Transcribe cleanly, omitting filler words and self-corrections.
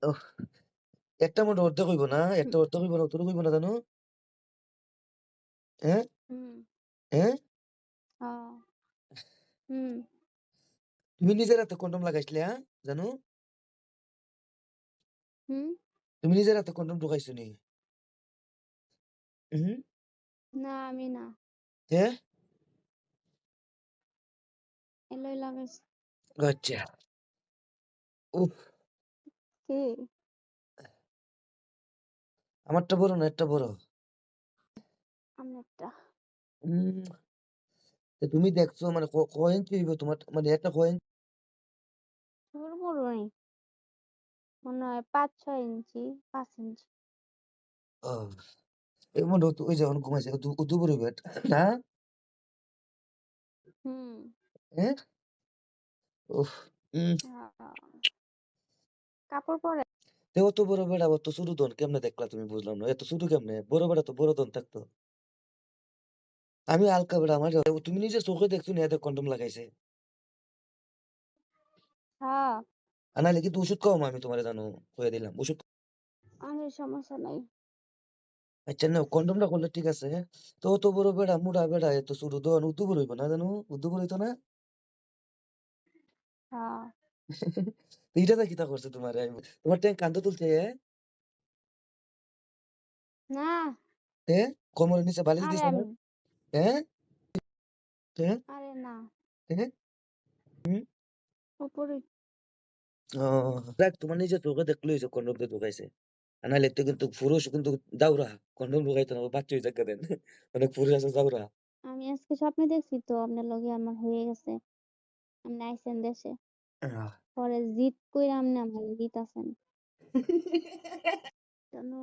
ওহ! একটা মনে অর্ধেক হইব না? হুম একটা অর্ধেক হইব না, অতটুকু হইব না জানো? হ্যাঁ? হুম হ্যাঁ? হ্যাঁ হুম তুমি নিজের হাতে কন্ডম লাগাইছিলে, জানো? হুম তুমি নিজের হাতে কন্ডম ঢুকাইছো নি? হুম? না আমি না হ্যাঁ? এলোই লাগাইছে আচ্ছা। উফ! কি আমারটা বড় না এরটা বড়? আমারটা উম তো তুমি দেখছো মানে কয় ইঞ্চি হইব তোমার মানে একটা কয় ইঞ্চি? বড় বড়ই মনে হয় 5-6 ইঞ্চি 5 ইঞ্চি ও এর মধ্যে ওই যখন ঘুমাইছে উদু বড় হইব এটা, না? হুম হ্যাঁ? উফ! হ্যাঁ কাপড় পরে তো অত বড় বেড়া অত ছোট দন কেমনে দেখলা তুমি বুঝলাম না। এত ছোট কেমনে? বড় বেড়া তো বড় দন থাকতো। আমি হালকা বেড়া আমার তুমি নিজে চোখে দেখছো নি এত কন্ডম লাগাইছে। হ্যাঁ আর নাহলে কিন্তু ওষুধ খাওয়াম আমি তোমারে জানো কইয়া দিলাম। ওষুধ আরে সমস্যা নাই আচ্ছা না কন্ডমটা করলে ঠিক আছে। তো অত বড় বেড়া মুড়া বেড়া এত ছোট দন উদু বড় হইব না জানো? উদু বড় হইতো না? হ্যাঁ তো এইটাতে কিতা করছে তোমারে? তোমার ট্যাঙ্ক কান্দে তুলছে না হ্যাঁ? কোমরের নিচে বালিশ আরে দিছে না? আমি হ্যাঁ? হ্যাঁ? আরে না হ্যাঁ? হুম? উপরে ও দেখ তোমার নিজের চোখে দেখলে হইছে কন্ডম দিয়ে ঢুকাইছে। আর নাহলে তো কিন্তু পুরুষ কিন্তু দাউরা। কন্ডম ঢুকাইতো না বাচ্চা হইছে দেন। অনেক পুরুষ আছে দাউরা। আমি আজকে স্বপ্নে দেখছি তো আপনার লগে আমার হয়ে গেছে আপনি আইছেন দেশে আহ পরে জিদ কইরা আপনি আমার দিতাছেন জানো